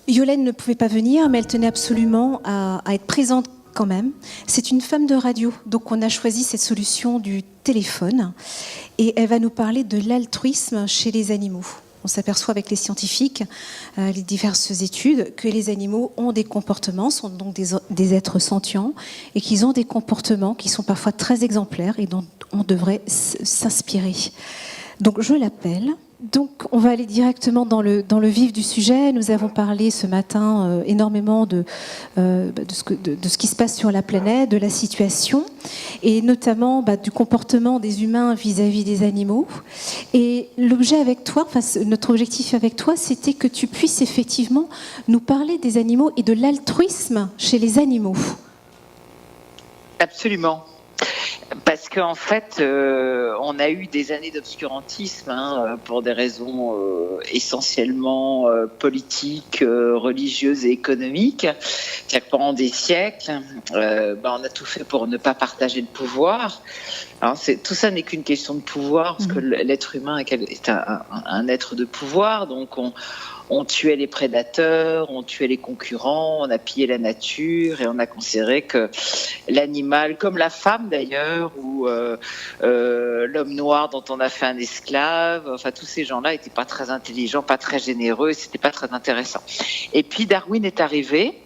Yolène ne pouvait pas venir, mais elle tenait absolument à être présente quand même. C'est une femme de radio, donc on a choisi cette solution du téléphone. Et elle va nous parler de l'altruisme chez les animaux. On s'aperçoit avec les scientifiques, les diverses études, que les animaux ont des comportements, sont donc des êtres sentients, et qu'ils ont des comportements qui sont parfois très exemplaires et dont on devrait s'inspirer. Donc je l'appelle. Donc on va aller directement dans le vif du sujet. Nous avons parlé ce matin énormément de ce qui se passe sur la planète, de la situation, et notamment du comportement des humains vis-à-vis des animaux. Et l'objet avec toi, notre objectif avec toi, c'était que tu puisses effectivement nous parler des animaux et de l'altruisme chez les animaux. Absolument. Parce qu'en fait, on a eu des années d'obscurantisme pour des raisons essentiellement politiques, religieuses et économiques. C'est-à-dire que pendant des siècles, on a tout fait pour ne pas partager le pouvoir. Alors, tout ça n'est qu'une question de pouvoir, parce que l'être humain est un être de pouvoir, donc on tuait les prédateurs, on tuait les concurrents, on a pillé la nature et on a considéré que l'animal, comme la femme d'ailleurs, ou l'homme noir dont on a fait un esclave, enfin tous ces gens-là n'étaient pas très intelligents, pas très généreux, et c'était pas très intéressant. Et puis Darwin est arrivé.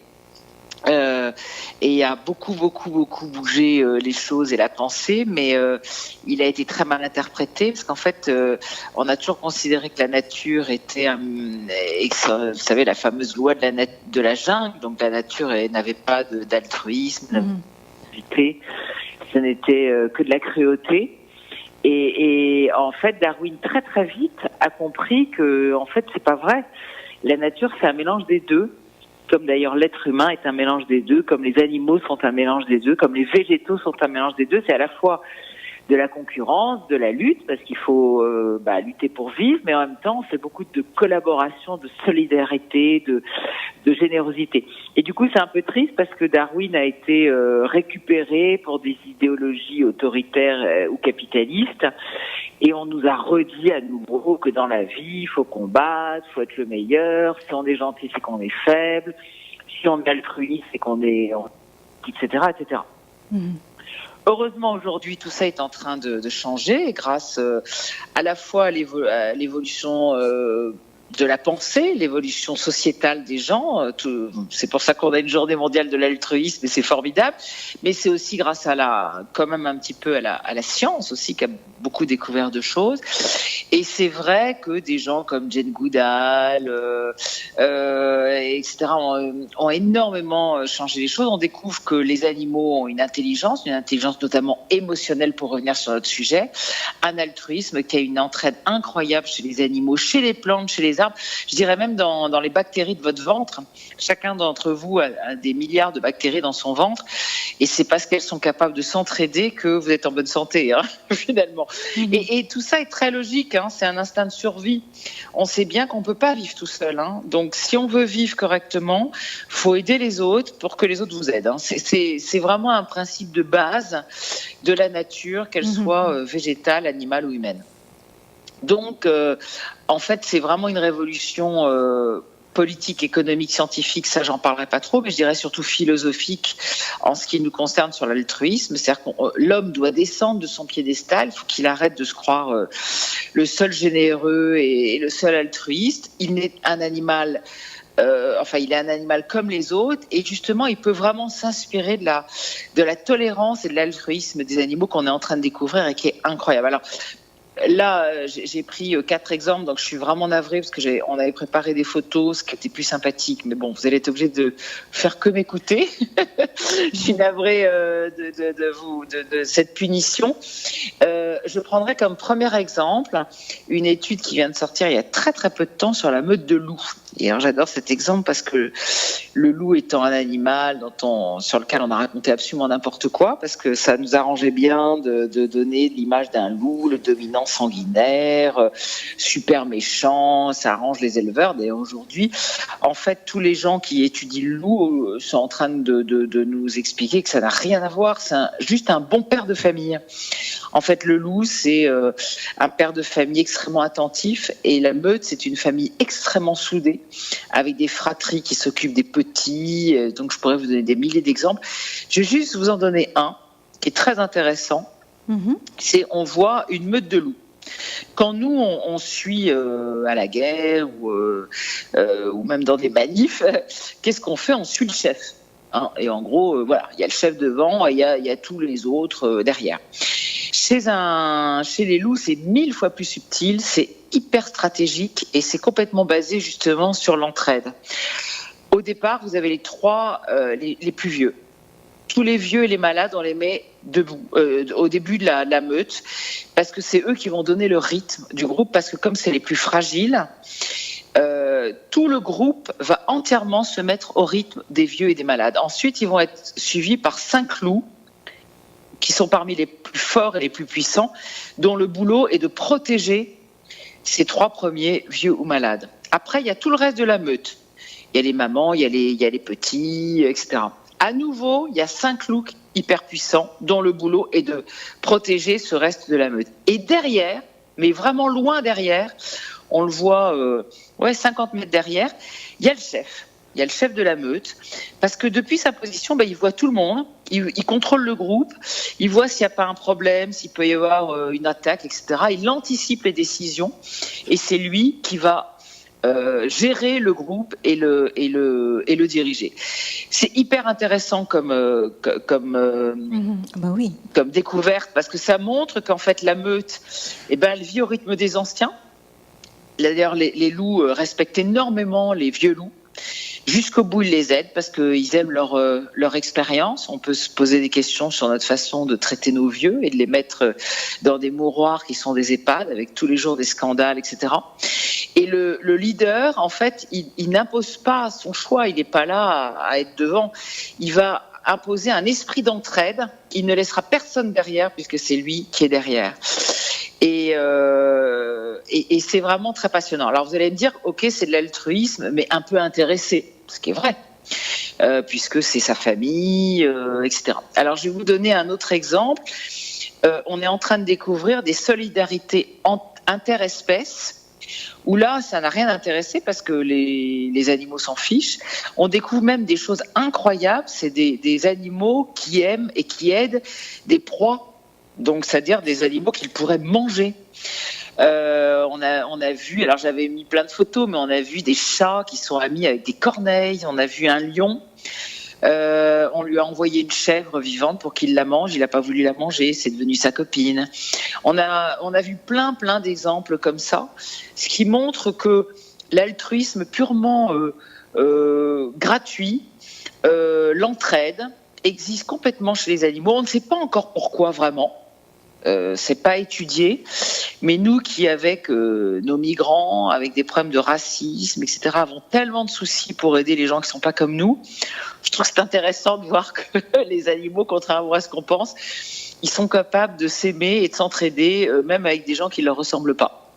Et a beaucoup bougé les choses et la pensée, mais il a été très mal interprété parce qu'en fait, on a toujours considéré que la nature était, vous savez, la fameuse loi de la jungle, donc la nature n'avait pas d'altruisme, ce n'était que de la cruauté. Et en fait, Darwin très très vite a compris que en fait c'est pas vrai. La nature, c'est un mélange des deux. Comme d'ailleurs l'être humain est un mélange des deux, comme les animaux sont un mélange des deux, comme les végétaux sont un mélange des deux. C'est à la fois de la concurrence, de la lutte, parce qu'il faut lutter pour vivre, mais en même temps, c'est beaucoup de collaboration, de solidarité, de générosité. Et du coup, c'est un peu triste parce que Darwin a été récupéré pour des idéologies autoritaires ou capitalistes. Et on nous a redit à nouveau que dans la vie, il faut combattre, il faut être le meilleur. Si on est gentil, c'est qu'on est faible. Si on est altruiste, c'est qu'on est... etc., etc. Heureusement, aujourd'hui, tout ça est en train de changer grâce à la fois à l'évolution de la pensée, l'évolution sociétale des gens. C'est pour ça qu'on a une journée mondiale de l'altruisme et c'est formidable. Mais c'est aussi grâce quand même un petit peu à la science aussi qui a beaucoup découvert de choses. Et c'est vrai que des gens comme Jane Goodall, etc., ont énormément changé les choses. On découvre que les animaux ont une intelligence notamment émotionnelle pour revenir sur notre sujet, un altruisme qui a une entraide incroyable chez les animaux, chez les plantes, chez les arbres. Je dirais même dans les bactéries de votre ventre. Chacun d'entre vous a des milliards de bactéries dans son ventre. Et c'est parce qu'elles sont capables de s'entraider que vous êtes en bonne santé, finalement. Et tout ça est très logique. C'est un instinct de survie. On sait bien qu'on ne peut pas vivre tout seul. Donc, si on veut vivre correctement, il faut aider les autres pour que les autres vous aident. C'est vraiment un principe de base de la nature, qu'elle soit végétale, animale ou humaine. Donc, en fait, c'est vraiment une révolution politique, économique, scientifique, ça j'en parlerai pas trop, mais je dirais surtout philosophique en ce qui nous concerne sur l'altruisme. C'est-à-dire que l'homme doit descendre de son piédestal, il faut qu'il arrête de se croire le seul généreux et le seul altruiste. Il est un animal... il est un animal comme les autres et justement, il peut vraiment s'inspirer de la tolérance et de l'altruisme des animaux qu'on est en train de découvrir et qui est incroyable. Alors, là, j'ai pris 4 exemples, donc je suis vraiment navrée parce que on avait préparé des photos, ce qui était plus sympathique, mais bon, vous allez être obligé de faire que m'écouter. Je suis navrée de cette punition. Je prendrai comme premier exemple une étude qui vient de sortir il y a très très peu de temps sur la meute de loups. Et alors j'adore cet exemple parce que le loup étant un animal sur lequel on a raconté absolument n'importe quoi, parce que ça nous arrangeait bien de donner l'image d'un loup, le dominant sanguinaire, super méchant, ça arrange les éleveurs. D'ailleurs aujourd'hui, en fait, tous les gens qui étudient le loup sont en train de nous expliquer que ça n'a rien à voir, c'est juste un bon père de famille. En fait, le loup, c'est un père de famille extrêmement attentif, et la meute, c'est une famille extrêmement soudée, avec des fratries qui s'occupent des petits. Donc, je pourrais vous donner des milliers d'exemples. Je vais juste vous en donner un qui est très intéressant. C'est, on voit une meute de loups. Quand nous, on suit à la guerre ou même dans des manifs, qu'est-ce qu'on fait? On suit le chef. Hein, et en gros, voilà, il y a le chef devant et il y a tous les autres derrière. Chez les loups, c'est 1000 fois plus subtil, c'est hyper stratégique et c'est complètement basé justement sur l'entraide. Au départ, vous avez les trois les plus vieux. Tous les vieux et les malades, on les met debout au début de la meute, parce que c'est eux qui vont donner le rythme du groupe, parce que comme c'est les plus fragiles, tout le groupe va entièrement se mettre au rythme des vieux et des malades. Ensuite, ils vont être suivis par 5 loups, qui sont parmi les plus forts et les plus puissants, dont le boulot est de protéger ces 3 premiers, vieux ou malades. Après, il y a tout le reste de la meute. Il y a les mamans, il y a les petits, etc. À nouveau, il y a 5 loups hyper puissants dont le boulot est de protéger ce reste de la meute. Et derrière, mais vraiment loin derrière, on le voit 50 mètres derrière, il y a le chef. Il y a le chef de la meute, parce que depuis sa position, il voit tout le monde, il contrôle le groupe, il voit s'il n'y a pas un problème, s'il peut y avoir une attaque, etc. Il anticipe les décisions, et c'est lui qui va gérer le groupe et le diriger. C'est hyper intéressant comme découverte, parce que ça montre qu'en fait la meute, elle vit au rythme des anciens. D'ailleurs, les loups respectent énormément les vieux loups. Jusqu'au bout, ils les aident parce qu'ils aiment leur expérience. On peut se poser des questions sur notre façon de traiter nos vieux et de les mettre dans des mouroirs qui sont des EHPAD avec tous les jours des scandales, etc. Et le leader, en fait, il n'impose pas son choix. Il n'est pas là à être devant. Il va imposer un esprit d'entraide. Il ne laissera personne derrière puisque c'est lui qui est derrière. Et c'est vraiment très passionnant. Alors vous allez me dire, ok, c'est de l'altruisme, mais un peu intéressé, ce qui est vrai, puisque c'est sa famille, etc. Alors je vais vous donner un autre exemple. On est en train de découvrir des solidarités interespèces, où là, ça n'a rien intéressé parce que les animaux s'en fichent. On découvre même des choses incroyables. C'est des animaux qui aiment et qui aident des proies. Donc, c'est-à-dire des animaux qu'ils pourraient manger. On a vu, alors j'avais mis plein de photos, mais on a vu des chats qui sont amis avec des corneilles. On a vu un lion. On lui a envoyé une chèvre vivante pour qu'il la mange. Il n'a pas voulu la manger. C'est devenu sa copine. On a vu plein d'exemples comme ça, ce qui montre que l'altruisme purement gratuit, l'entraide, existe complètement chez les animaux. On ne sait pas encore pourquoi vraiment. C'est pas étudié, mais nous qui avec nos migrants, avec des problèmes de racisme, etc., avons tellement de soucis pour aider les gens qui sont pas comme nous, je trouve que c'est intéressant de voir que les animaux, contrairement à ce qu'on pense, ils sont capables de s'aimer et de s'entraider, même avec des gens qui leur ressemblent pas.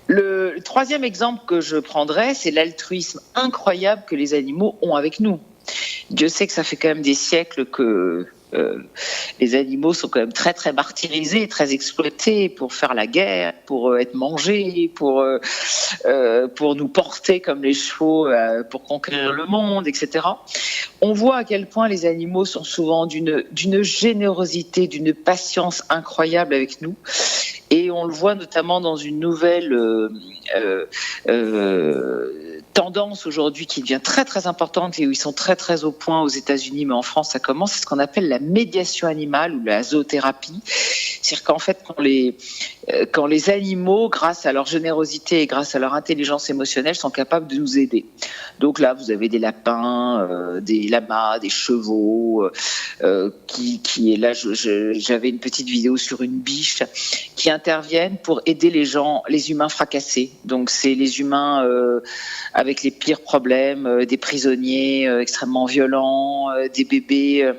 Le troisième exemple que je prendrais, c'est l'altruisme incroyable que les animaux ont avec nous. Dieu sait que ça fait quand même des siècles que les animaux sont quand même très martyrisés, très exploités pour faire la guerre, pour être mangés, pour nous porter comme les chevaux pour conquérir le monde, etc. On voit à quel point les animaux sont souvent d'une générosité, d'une patience incroyable avec nous. Et on le voit notamment dans une nouvelle tendance aujourd'hui qui devient très importante et où ils sont très au point aux États-Unis, mais en France ça commence, c'est ce qu'on appelle la médiation animale ou la zoothérapie. C'est-à-dire qu'en fait quand les animaux, grâce à leur générosité et grâce à leur intelligence émotionnelle, sont capables de nous aider. Donc là vous avez des lapins, des lamas, des chevaux, qui est là. J'avais une petite vidéo sur une biche qui interviennent pour aider les humains fracassés. Donc c'est les humains avec les pires problèmes, des prisonniers extrêmement violents, des bébés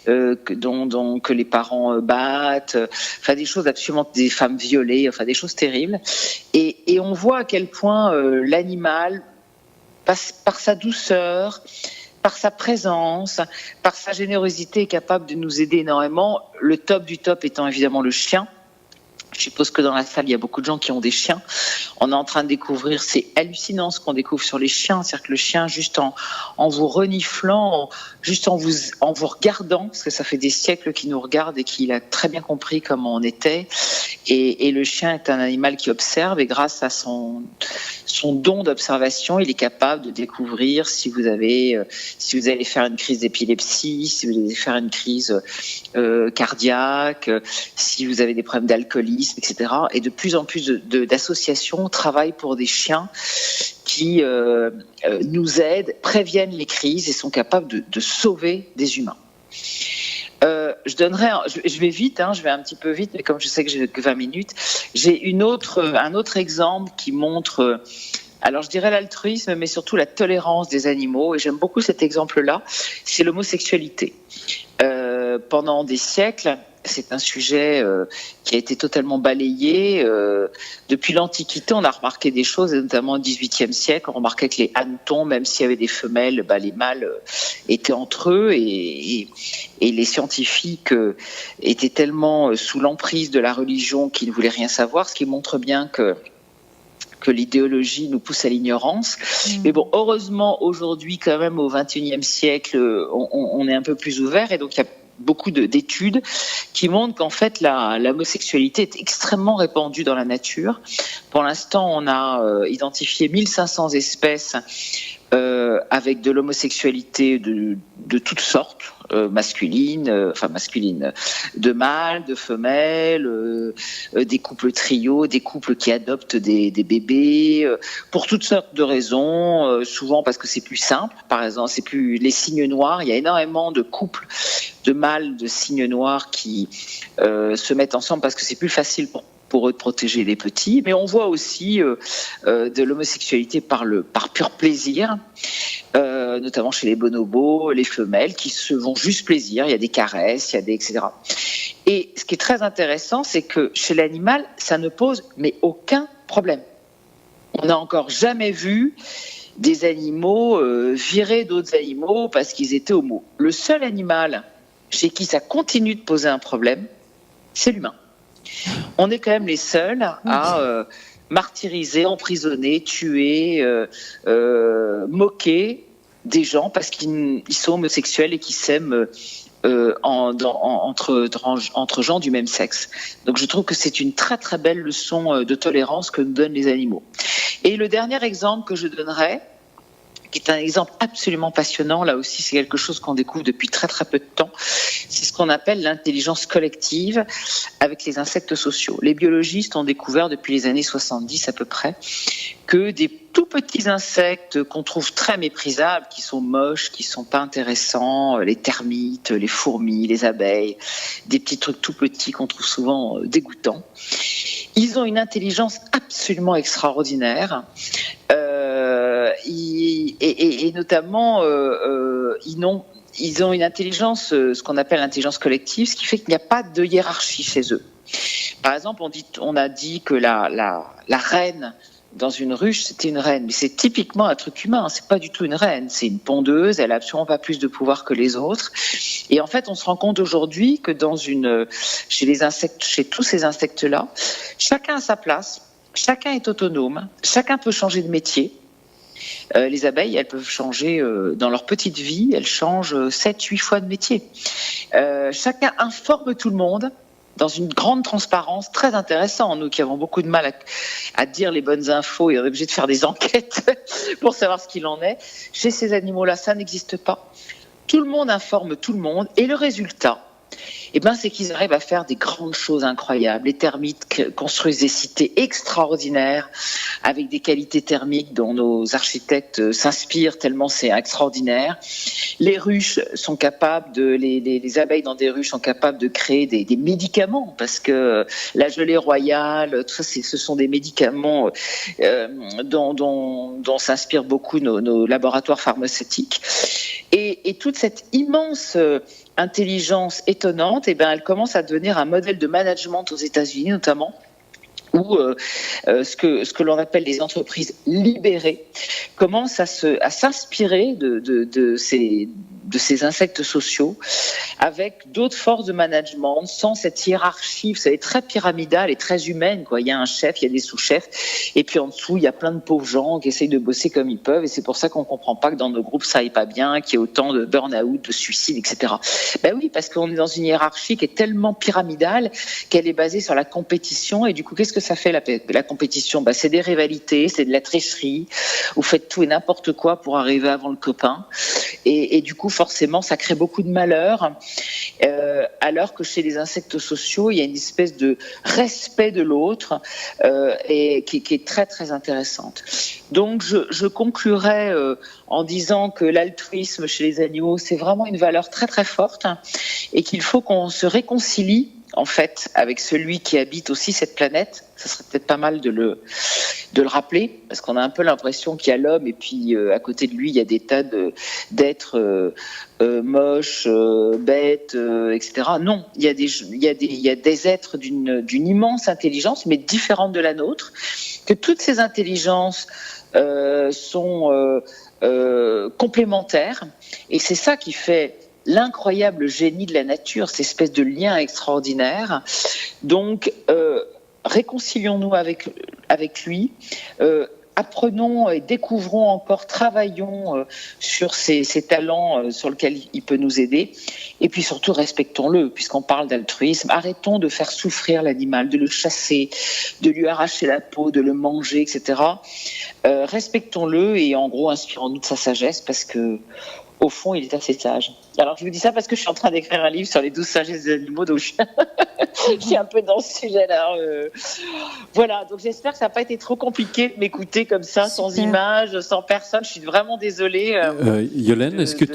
que les parents battent, enfin des choses absolument, des femmes violées, enfin des choses terribles. Et on voit à quel point l'animal, par sa douceur, par sa présence, par sa générosité, est capable de nous aider énormément. Le top du top étant évidemment le chien. Je suppose que dans la salle, il y a beaucoup de gens qui ont des chiens. On est en train de découvrir, c'est hallucinant ce qu'on découvre sur les chiens. C'est-à-dire que le chien, juste en vous reniflant, juste en vous regardant, parce que ça fait des siècles qu'il nous regarde et qu'il a très bien compris comment on était. Et le chien est un animal qui observe, et grâce à son don d'observation, il est capable de découvrir si vous allez faire une crise d'épilepsie, si vous allez faire une crise cardiaque, si vous avez des problèmes d'alcoolisme, etc. Et de plus en plus d'associations travaillent pour des chiens qui nous aident, préviennent les crises et sont capables de sauver des humains. Je vais vite, je vais un petit peu vite, mais comme je sais que j'ai que 20 minutes, j'ai un autre exemple qui montre, alors je dirais l'altruisme, mais surtout la tolérance des animaux, et j'aime beaucoup cet exemple-là, c'est l'homosexualité. Pendant des siècles, c'est un sujet qui a été totalement balayé. Depuis l'Antiquité, on a remarqué des choses, et notamment au XVIIIe siècle, on remarquait que les hannetons, même s'il y avait des femelles, les mâles étaient entre eux, et les scientifiques étaient tellement sous l'emprise de la religion qu'ils ne voulaient rien savoir, ce qui montre bien que l'idéologie nous pousse à l'ignorance. Mais bon, heureusement, aujourd'hui, quand même, au XXIe siècle, on est un peu plus ouvert, et donc il y a beaucoup d'études qui montrent qu'en fait l'homosexualité est extrêmement répandue dans la nature. Pour l'instant, on a identifié 1500 espèces avec de l'homosexualité de toutes sortes, masculine, de mâles, de femelles, des couples trios, des couples qui adoptent des bébés, pour toutes sortes de raisons, souvent parce que c'est plus simple. Par exemple, c'est plus les cygnes noirs. Il y a énormément de couples de mâles de cygnes noirs qui se mettent ensemble parce que c'est plus facile pour eux de protéger les petits. Mais on voit aussi de l'homosexualité par pur plaisir, notamment chez les bonobos, les femelles qui se vont juste plaisir. Il y a des caresses, etc. Et ce qui est très intéressant, c'est que chez l'animal, ça ne pose mais aucun problème. On n'a encore jamais vu des animaux virer d'autres animaux parce qu'ils étaient homos. Le seul animal chez qui ça continue de poser un problème, c'est l'humain. On est quand même les seuls à martyriser, emprisonner, tuer, moquer des gens parce qu'ils sont homosexuels et qu'ils s'aiment entre gens du même sexe. Donc je trouve que c'est une très très belle leçon de tolérance que nous donnent les animaux. Et le dernier exemple que je donnerai, qui est un exemple absolument passionnant, là aussi c'est quelque chose qu'on découvre depuis très très peu de temps, c'est ce qu'on appelle l'intelligence collective avec les insectes sociaux. Les biologistes ont découvert depuis les années 70 à peu près que des tout petits insectes qu'on trouve très méprisables, qui sont moches, qui sont pas intéressants, les termites, les fourmis, les abeilles, des petits trucs tout petits qu'on trouve souvent dégoûtants, ils ont une intelligence absolument extraordinaire. Et notamment, ils ont une intelligence, ce qu'on appelle l'intelligence collective, ce qui fait qu'il n'y a pas de hiérarchie chez eux. Par exemple, on a dit que la reine dans une ruche, c'était une reine, mais c'est typiquement un truc humain, c'est pas du tout une reine, c'est une pondeuse, elle a absolument pas plus de pouvoir que les autres. Et en fait, on se rend compte aujourd'hui que chez les insectes, chez tous ces insectes-là, chacun a sa place, chacun est autonome, chacun peut changer de métier. Les abeilles, elles peuvent changer dans leur petite vie, elles changent 7-8 fois de métier. Chacun informe tout le monde dans une grande transparence, très intéressant. Nous qui avons beaucoup de mal à dire les bonnes infos et on est obligé de faire des enquêtes pour savoir ce qu'il en est. Chez ces animaux-là, ça n'existe pas. Tout le monde informe tout le monde et le résultat, c'est qu'ils arrivent à faire des grandes choses incroyables. Les termites construisent des cités extraordinaires avec des qualités thermiques dont nos architectes s'inspirent tellement c'est extraordinaire. Les ruches sont capables les abeilles dans des ruches sont capables de créer des médicaments parce que la gelée royale, tout ça, ce sont des médicaments dont s'inspirent beaucoup nos laboratoires pharmaceutiques. Et toute cette immense intelligence étonnante, elle commence à devenir un modèle de management aux États-Unis notamment, où ce que l'on appelle les entreprises libérées commencent à s'inspirer de ces insectes sociaux avec d'autres forces de management, sans cette hiérarchie, vous savez, très pyramidale et très humaine, quoi. Il y a un chef, il y a des sous-chefs, et puis en dessous, il y a plein de pauvres gens qui essayent de bosser comme ils peuvent, et c'est pour ça qu'on ne comprend pas que dans nos groupes, ça aille pas bien, qu'il y ait autant de burn-out, de suicides, etc. Ben oui, parce qu'on est dans une hiérarchie qui est tellement pyramidale qu'elle est basée sur la compétition, et du coup, qu'est-ce que ça fait la compétition? Ben, c'est des rivalités, c'est de la tricherie, vous faites tout et n'importe quoi pour arriver avant le copain, et du coup, forcément, ça crée beaucoup de malheur, alors que chez les insectes sociaux, il y a une espèce de respect de l'autre et qui est très très intéressante. Donc je conclurai en disant que l'altruisme chez les animaux, c'est vraiment une valeur très très forte, et qu'il faut qu'on se réconcilie en fait avec celui qui habite aussi cette planète. Ça serait peut-être pas mal de le rappeler, parce qu'on a un peu l'impression qu'il y a l'homme et puis à côté de lui il y a des tas d'êtres moches, bêtes, etc. Non, il y a des êtres d'une immense intelligence, mais différente de la nôtre, que toutes ces intelligences sont complémentaires, et c'est ça qui fait l'incroyable génie de la nature, cette espèce de lien extraordinaire. Donc, réconcilions-nous avec lui, apprenons et découvrons encore, travaillons sur ses talents sur lesquels il peut nous aider, et puis surtout respectons-le, puisqu'on parle d'altruisme. Arrêtons de faire souffrir l'animal, de le chasser, de lui arracher la peau, de le manger, etc. Respectons-le, et en gros inspirons-nous de sa sagesse, parce que au fond, il est assez sage. Alors, je vous dis ça parce que je suis en train d'écrire un livre sur les 12 sagesses des animaux, donc je suis un peu dans ce sujet-là. Voilà, donc j'espère que ça n'a pas été trop compliqué de m'écouter comme ça, sans images, sans personne. Je suis vraiment désolée. Yolène, est-ce que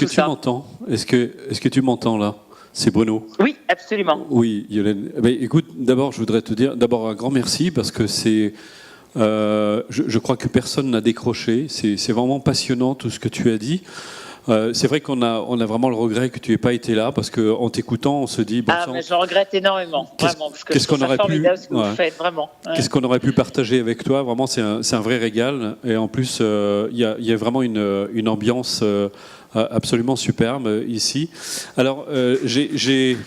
tu m'entends? Est-ce que tu m'entends là? C'est Bruno. Oui, absolument. Oui, Yolène. Écoute, d'abord, je voudrais te dire un grand merci, parce que c'est... je crois que personne n'a décroché. C'est vraiment passionnant tout ce que tu as dit. C'est vrai qu'on a vraiment le regret que tu n'aies pas été là, parce qu'en t'écoutant, on se dit... mais je regrette énormément, vraiment, parce que qu'est-ce qu'on aurait pu, ce que vous faites, vraiment. Ouais. Qu'est-ce qu'on aurait pu partager avec toi? Vraiment, c'est un vrai régal. Et en plus, il y a vraiment une ambiance absolument superbe ici. Alors, j'ai...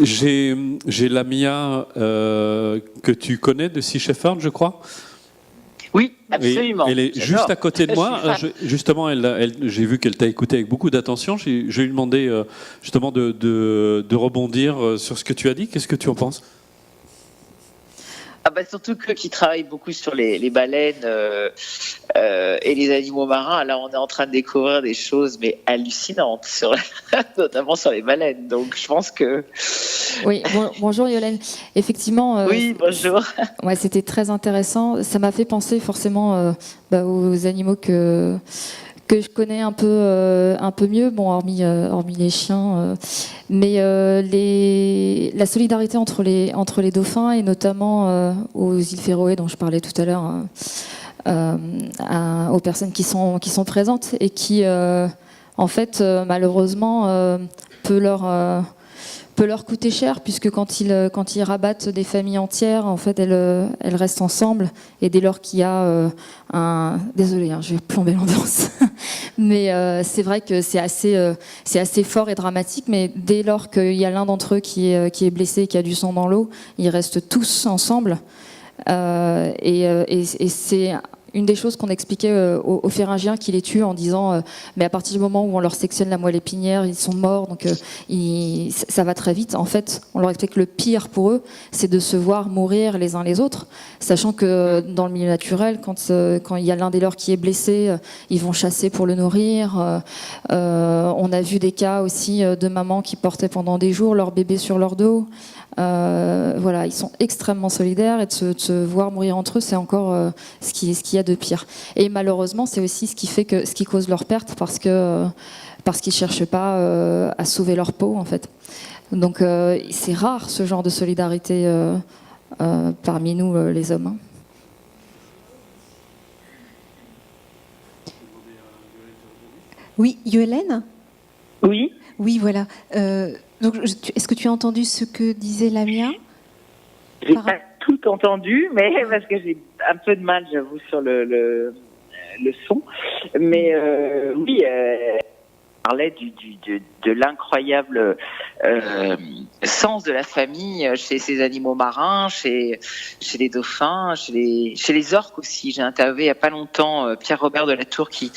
J'ai Lamia que tu connais de Sea Shepherd, je crois. Oui, absolument. Et elle est juste à côté de moi. Justement, j'ai vu qu'elle t'a écouté avec beaucoup d'attention. Je lui ai demandé justement de rebondir sur ce que tu as dit. Qu'est-ce que tu en penses? Surtout que qui travaillent beaucoup sur les baleines et les animaux marins. Là, on est en train de découvrir des choses mais hallucinantes, notamment sur les baleines. Donc, je pense que... Oui, bonjour Yolène. Effectivement... oui, bonjour. Ouais, c'était très intéressant. Ça m'a fait penser forcément aux animaux que je connais un peu mieux, hormis les chiens, mais la solidarité entre les dauphins, et notamment aux îles Féroé dont je parlais tout à l'heure, aux personnes qui sont présentes et qui en fait malheureusement peut leur coûter cher, puisque quand ils rabattent des familles entières, en fait, elles restent ensemble. Et dès lors qu'il y a désolée, je vais plomber l'ambiance, mais c'est vrai que c'est assez fort et dramatique. Mais dès lors qu'il y a l'un d'entre eux qui est blessé, qui a du sang dans l'eau, ils restent tous ensemble. Et c'est une des choses qu'on expliquait aux Féringiens qui les tuent, en disant mais à partir du moment où on leur sectionne la moelle épinière, ils sont morts, donc ça va très vite. En fait, on leur explique que le pire pour eux, c'est de se voir mourir les uns les autres, sachant que dans le milieu naturel, quand il y a l'un des leurs qui est blessé, ils vont chasser pour le nourrir. On a vu des cas aussi de mamans qui portaient pendant des jours leur bébé sur leur dos. Voilà, ils sont extrêmement solidaires, et de se voir mourir entre eux, c'est encore ce qu'il y a de pire. Et malheureusement, c'est aussi ce qui cause leur perte, parce qu'ils cherchent pas à sauver leur peau, en fait. Donc c'est rare, ce genre de solidarité parmi nous, les hommes. Oui, Yolène ? Oui. Oui, voilà. Donc, est-ce que tu as entendu ce que disait Lamia ? J'ai pas tout entendu, mais parce que j'ai un peu de mal, j'avoue, sur le son. Mais oui, parlait de l'incroyable sens de la famille chez ces animaux marins, chez les dauphins, chez les orques aussi. J'ai interviewé il n'y a pas longtemps Pierre-Robert de la Tour qui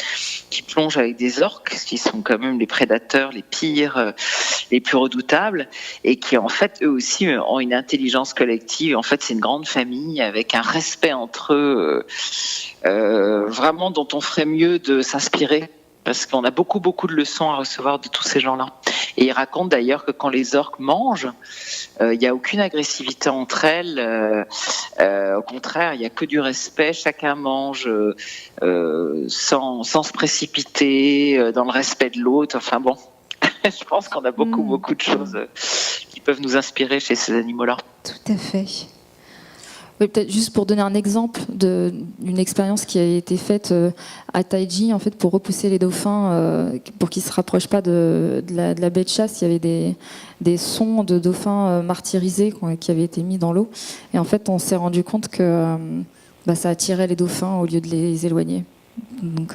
plonge avec des orques, qui sont quand même les prédateurs les pires, les plus redoutables, et qui en fait eux aussi ont une intelligence collective. En fait, c'est une grande famille avec un respect entre eux, vraiment dont on ferait mieux de s'inspirer. Parce qu'on a beaucoup de leçons à recevoir de tous ces gens-là. Et ils racontent d'ailleurs que quand les orques mangent, il n'y a aucune agressivité entre elles. Au contraire, il n'y a que du respect. Chacun mange sans se précipiter, dans le respect de l'autre. Enfin bon, je pense qu'on a beaucoup de choses qui peuvent nous inspirer chez ces animaux-là. Tout à fait. Oui, peut-être juste pour donner un exemple d'une expérience qui a été faite à Taiji, en fait, pour repousser les dauphins, pour qu'ils ne se rapprochent pas de la baie de chasse. Il y avait des sons de dauphins martyrisés qui avaient été mis dans l'eau. Et en fait, on s'est rendu compte que ça attirait les dauphins au lieu de les éloigner. Donc,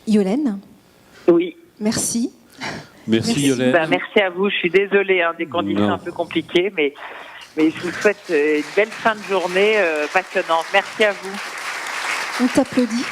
Yolène ? Oui. Merci. Merci Yolène. Merci à vous. Je suis désolée des conditions un peu compliquées, mais je vous souhaite une belle fin de journée passionnante. Merci à vous. On t'applaudit.